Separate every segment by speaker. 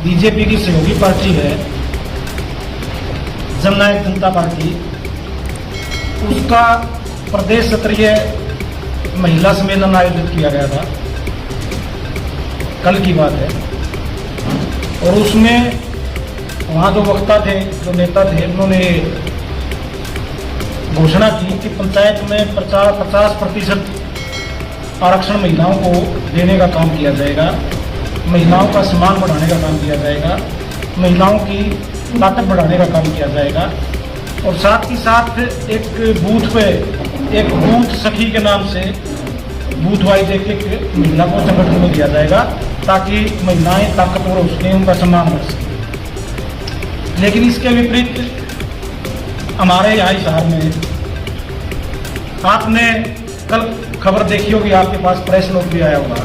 Speaker 1: BJP की सहयोगी party है जननायक जनता पार्टी, उसका प्रदेश स्तरीय महिला सम्मेलन आयोजित किया गया था, कल की बात है। और उसमें वहाँ जो वक्ता थे, जो नेता थे, उन्होंने घोषणा की कि पंचायत में 50% आरक्षण महिलाओं को देने का काम किया जाएगा, महिलाओं का सम्मान बढ़ाने का काम किया जाएगा, महिलाओं की ताकत बढ़ाने का काम किया जाएगा। और साथ ही साथ एक बूथ पे एक बूथ सखी के नाम से बूथ वाइज एक महिला को संगठन में दिया जाएगा ताकि महिलाएं ताकतवर हो सकें, उनका सम्मान बढ़ सके। लेकिन इसके विपरीत हमारे यहाँ शहर में आपने कल खबर देखी होगी, आपके पास प्रेस नोट भी आया होगा,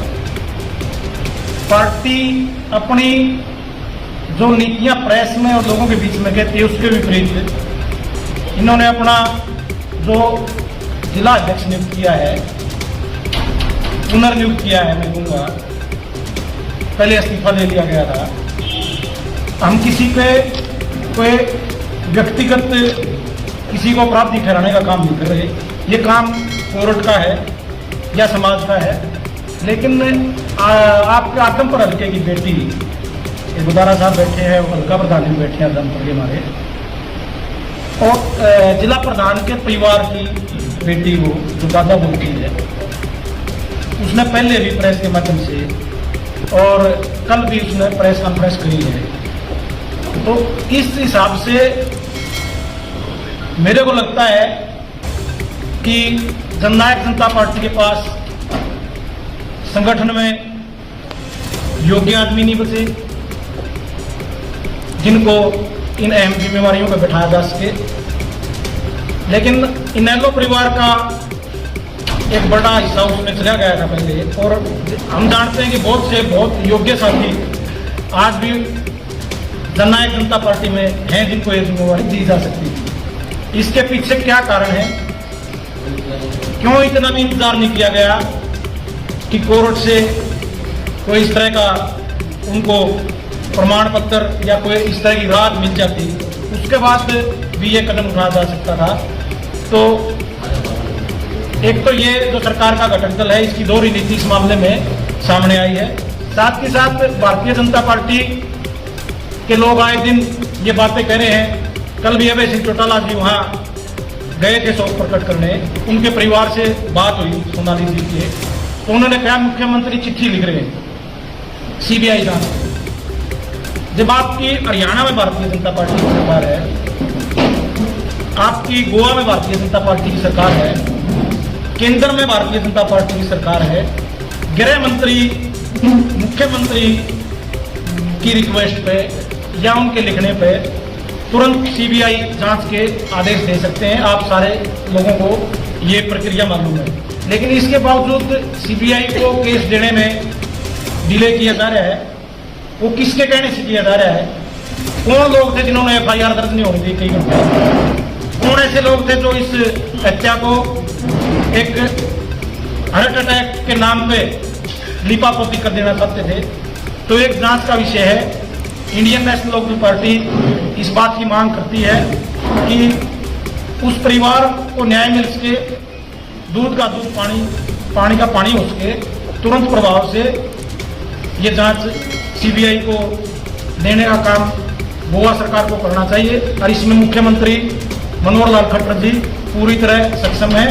Speaker 1: पार्टी अपनी जो नीतियां प्रेस में और लोगों के बीच में कहती है उसके विपरीत इन्होंने अपना जो जिला अध्यक्ष नियुक्त किया है, पुनर्नियुक्त किया है, मैं कहूँगा पहले इस्तीफा ले लिया गया था। हम किसी पे कोई व्यक्तिगत किसी को अपराधी ठहराने का काम नहीं कर रहे, ये काम कोर्ट का है या समाज का है। लेकिन आपके आदमपुर हल्के की बेटी गुदारा साहब बैठे हैं, हल्का प्रधान भी बैठे हैं आदमपुर के हमारे, और जिला प्रधान के परिवार की बेटी वो जो दादा बोलती है, उसने पहले भी प्रेस के माध्यम से और कल भी उसने प्रेस कॉन्फ्रेंस करी है। तो इस हिसाब से मेरे को लगता है कि जननायक जनता पार्टी के पास संगठन में योग्य आदमी नहीं बचे जिनको इन अहम जिम्मेवारियों पर बैठाया जा सके। लेकिन इनेलो परिवार का एक बड़ा हिस्सा उसमें चला गया था पहले, और हम जानते हैं कि बहुत योग्य साथी आज भी जननायक जनता पार्टी में हैं जिनको ये जिम्मेवारी दी जा सकती है। इसके पीछे क्या कारण है, क्यों इतना भी इंतजार नहीं किया गया कि कोर्ट से कोई इस तरह का उनको प्रमाण पत्र या कोई इस तरह की राहत मिल जाती, उसके बाद भी ये कदम उठाया जा सकता था। तो एक तो ये जो सरकार का घटक दल है, इसकी दोहरी नीति इस मामले में सामने आई है। साथ ही साथ भारतीय जनता पार्टी के लोग आए दिन ये बातें कह रहे हैं। कल भी अभय सिंह चौटाला जी वहाँ गए थे शोक प्रकट करने, उनके परिवार से बात हुई सोनाली जी की, तो उन्होंने कहा मुख्यमंत्री चिट्ठी लिख रहे हैं सीबीआई जांच। जब आपकी हरियाणा में भारतीय जनता पार्टी की सरकार है, आपकी गोवा में भारतीय जनता पार्टी की सरकार है, केंद्र में भारतीय जनता पार्टी की सरकार है, गृह मंत्री मुख्यमंत्री की रिक्वेस्ट पे या उनके लिखने पे तुरंत सीबीआई जांच के आदेश दे सकते हैं। आप सारे लोगों को ये प्रक्रिया मालूम है, लेकिन इसके बावजूद सीबीआई को केस देने में डिले किया जा रहा है। वो किसके कहने से किया जा रहा है? कौन लोग थे जिन्होंने एफआईआर दर्ज नहीं होने दी कई घंटे? कौन ऐसे लोग थे जो इस हत्या को एक हार्ट अटैक के नाम पे लिपापोती कर देना चाहते थे? तो एक जांच का विषय है। इंडियन नेशनल लोकदल पार्टी इस बात की मांग करती है कि उस परिवार को न्याय मिल सके, दूध का दूध, पानी का पानी हो सके, तुरंत प्रभाव से ये जांच सीबीआई को देने का काम गोवा सरकार को करना चाहिए। और इसमें मुख्यमंत्री मनोहर लाल खट्टर जी पूरी तरह सक्षम है।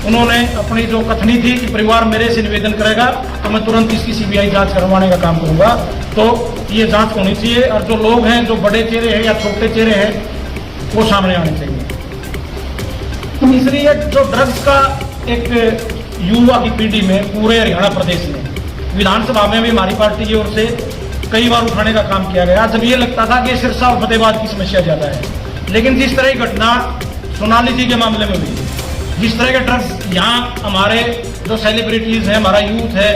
Speaker 1: उन्होंने अपनी जो कथनी थी कि परिवार मेरे से निवेदन करेगा तो मैं तुरंत इसकी सीबीआई जांच करवाने का काम करूंगा, तो ये जांच होनी चाहिए। और जो लोग हैं, जो बड़े चेहरे हैं या छोटे चेहरे हैं, वो सामने आने चाहिए। इसलिए जो ड्रग्स का एक युवा की पीढ़ी में पूरे हरियाणा प्रदेश में, विधानसभा में भी हमारी पार्टी की ओर से कई बार उठाने का काम किया गया। जब ये लगता था कि सिरसा और फतेहाबाद की समस्या ज्यादा है, लेकिन जिस तरह की घटना सोनाली जी के मामले में हुई, जिस तरह के ड्रग्स यहाँ हमारे जो सेलिब्रिटीज हैं, हमारा यूथ है,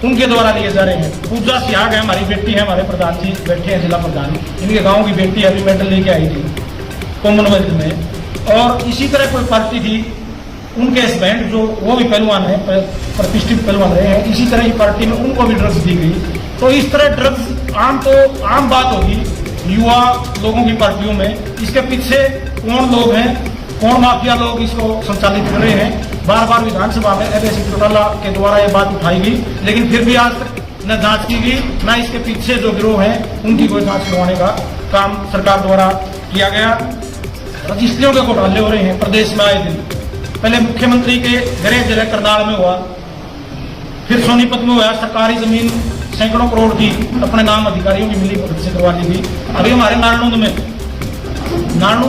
Speaker 1: उनके द्वारा लिए जा रहे हैं। पूजा सियाग है, हमारी बेटी है, हमारे प्रधान जी बैठे हैं जिला प्रधान, इनके गांव की बेटी अभी मेडल लेके आई थी कॉमनवेल्थ में। और इसी तरह कोई पार्टी थी, उनके हस्बैंड जो वो भी पहलवान है, प्रतिष्ठित पहलवान रहे हैं, इसी तरह की पार्टी में उनको भी ड्रग्स दी गई। तो इस तरह ड्रग्स आम बात होगी युवा लोगों की पार्टियों में। इसके पीछे कौन लोग हैं, कौन माफिया लोग इसको संचालित कर रहे हैं, बार बार विधानसभा में अभय सिंह चौटाला के द्वारा ये बात उठाई गई, लेकिन फिर भी आज तक न जांच की गई, न इसके पीछे जो गिरोह हैं उनकी कोई जांच करवाने का काम सरकार द्वारा किया गया। रजिस्ट्रियों के घोटाले हो रहे हैं प्रदेश में आए दिन। पहले मुख्यमंत्री के गृह जिला करनाल में हुआ, फिर सोनीपत में हुआ, सरकारी जमीन सैकड़ों करोड़ की अपने नाम अधिकारियों की मिली भगत से करवा ली गई। अभी हमारे नारायणुंद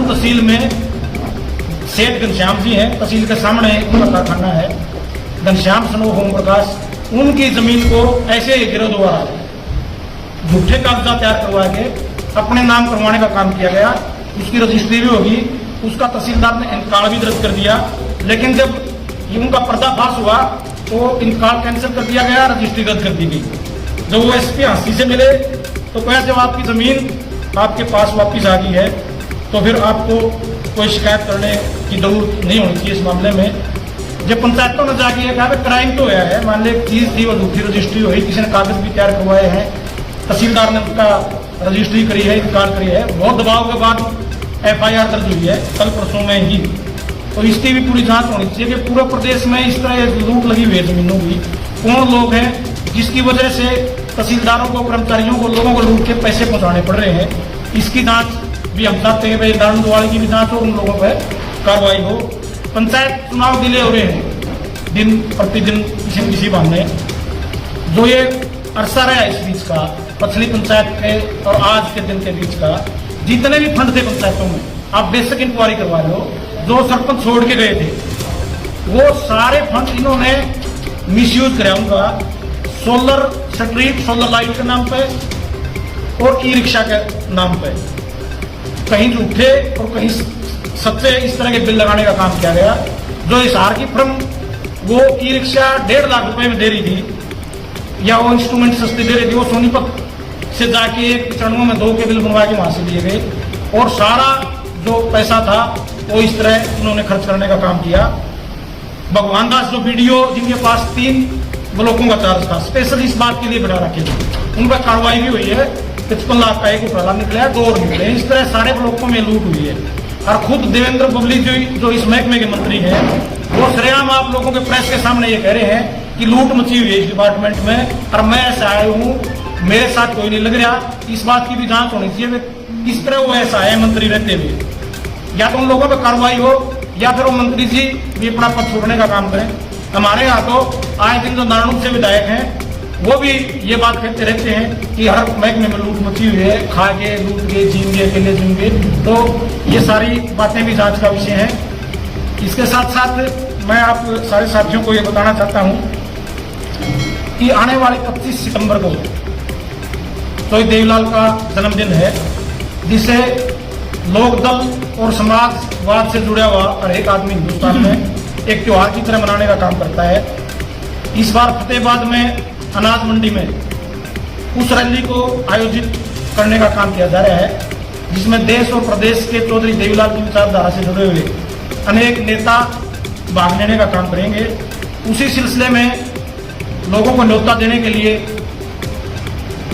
Speaker 1: तहसील में सेठ घनश्याम जी हैं, तहसील के सामने उनका कारखाना है, घनश्याम सनोह ओम प्रकाश, उनकी जमीन को ऐसे ही गिरोह द्वारा झूठे कागजात तैयार करवा के अपने नाम करवाने का काम किया गया। उसकी रजिस्ट्री भी होगी, उसका तहसीलदार ने इंतकाल भी दर्ज कर दिया, लेकिन जब ये उनका पर्दाफाश हुआ तो इंतकाल कैंसिल कर दिया गया, रजिस्ट्री रद्द कर दी गई। जब वो एसपी हांसी से मिले तो कहा जब आपकी जमीन आपके पास वापिस आ गई है तो फिर आपको कोई शिकायत करने की जरूरत नहीं होनी चाहिए इस मामले में। जब पंचायतों में जाके कहा क्राइम तो हुआ है, मान ली एक चीज थी वो झूठी रजिस्ट्री हुई, किसी ने कागज भी तैयार करवाए हैं, तहसीलदार ने उसका रजिस्ट्री करी है, इंतकाल करी है, बहुत दबाव के बाद FIR दर्ज हुई है कल परसों में ही। तो इसकी भी पूरी जांच होनी चाहिए कि पूरे प्रदेश में इस तरह लूट लगी हुई है जमीनों की, कौन लोग हैं जिसकी वजह से तहसीलदारों को, कर्मचारियों को, लोगों को लूट के पैसे पहुंचाने पड़ रहे हैं। इसकी जांच भी हम चाहते हैं, भाई नारायणुंद वाले की भी जांच हो, उन लोगों पर कार्रवाई हो। पंचायत चुनाव डिले हो रहे हैं दिन प्रतिदिन किसी न किसी बहाने। जो ये अरसा रहा इस बीच का, पछली पंचायत के और आज के दिन के बीच का, जितने भी फंड थे पंचायतों में, आप बेसिक इंक्वायरी करवा लो, जो सरपंच छोड़ के गए थे वो सारे फंड इन्होंने मिसयूज कराया उनका, सोलर स्ट्रीट, सोलर लाइट के नाम पे और ई रिक्शा के नाम पे, कहीं झूठे और कहीं सच्चे इस तरह के बिल लगाने का काम किया गया। जो हिसार की फर्म वो ई रिक्शा 1.5 लाख रुपए में दे रही थी या वो इंस्ट्रूमेंट सस्ते दे रही थी, वो सोनीपत से जाके एक चरणों में 2 के बिल बनवा के वहां से लिए गए और सारा जो पैसा था वो इस तरह उन्होंने खर्च करने का काम किया। भगवान दास जो वीडियो जिनके पास 3 ब्लॉकों का चार्ज था, स्पेशल इस बात के लिए बढ़ा रखे थे, उन पर कार्रवाई भी हुई है। 55 लाख का एक घोटाला निकला, 2 और निकले। इस तरह सारे ब्लॉकों में लूट हुई है। और खुद देवेंद्र बबली जो इस महकमे के मंत्री हैं, वो सरेआम आप लोगों के प्रेस के सामने ये कह रहे हैं कि लूट मची हुई है इस डिपार्टमेंट में और मैं ऐसा आया हूँ, मेरे साथ कोई नहीं लग रहा। इस बात की भी जांच होनी चाहिए किस तरह वो ऐसा है मंत्री रहते हुए, या तो उन लोगों पर कार्रवाई हो या फिर वो मंत्री जी भी अपना पद छोड़ने का काम करें। हमारे यहाँ तो आए दिन जो नारायणुंद से विधायक हैं वो भी ये बात कहते रहते हैं कि हर महकमे में लूट मची हुई है, खा के लूट के जिएंगे, अकेले जिएंगे। तो ये सारी बातें भी जांच का विषय है। इसके साथ साथ मैं आप सारे साथियों को ये बताना चाहता हूँ कि आने वाले 25 सितंबर को तो देवीलाल का जन्मदिन है, जिसे लोकदल और समाजवाद से जुड़ा हुआ हर एक आदमी हिंदुस्तान में एक त्योहार की तरह मनाने का काम करता है। इस बार फतेहाबाद में अनाज मंडी में उस रैली को आयोजित करने का काम किया जा रहा है, जिसमें देश और प्रदेश के चौधरी देवीलाल की विचारधारा से जुड़े हुए अनेक नेता भाग लेने का काम करेंगे। उसी सिलसिले में लोगों को न्योता देने के लिए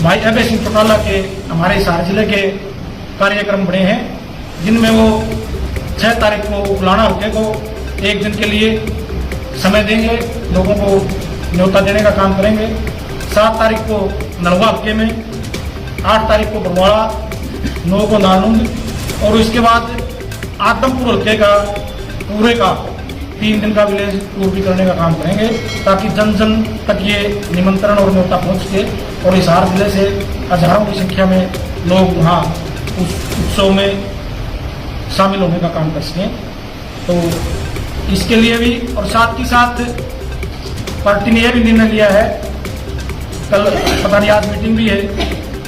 Speaker 1: भाई अभय सिंह चौटाला के हमारे हिसार जिले के कार्यक्रम बने हैं, जिनमें वो 6 तारीख को उलाना हल्के को एक दिन के लिए समय देंगे, लोगों को न्योता देने का काम करेंगे। 7 तारीख को नलवा हल्के में, 8 तारीख को बरवाड़ा, 9 को नारायणुंद और इसके बाद आदमपुर हल्के का पूरे का 3 दिन का विलेज टूर भी करने का काम करेंगे, ताकि जन जन तक ये निमंत्रण और न्योता पहुंच के और हिसार जिले से हजारों की संख्या में लोग वहाँ उस उत्सव में शामिल होने का काम कर सकें। तो इसके लिए भी और साथ ही साथ पार्टी ने यह भी निर्णय लिया है, कल पता नहीं आज मीटिंग भी है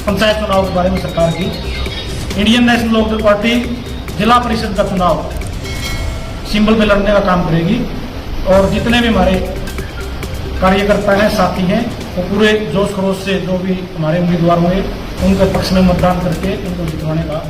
Speaker 1: पंचायत चुनाव के बारे में सरकार की, इंडियन नेशनल लोकदल पार्टी जिला परिषद का चुनाव सिंबल में लड़ने का काम करेगी और जितने भी हमारे कार्यकर्ता हैं, साथी हैं, वो पूरे जोश खरोश से जो भी हमारे उम्मीदवार होंगे उनके पक्ष में मतदान करके उनको जितवाने का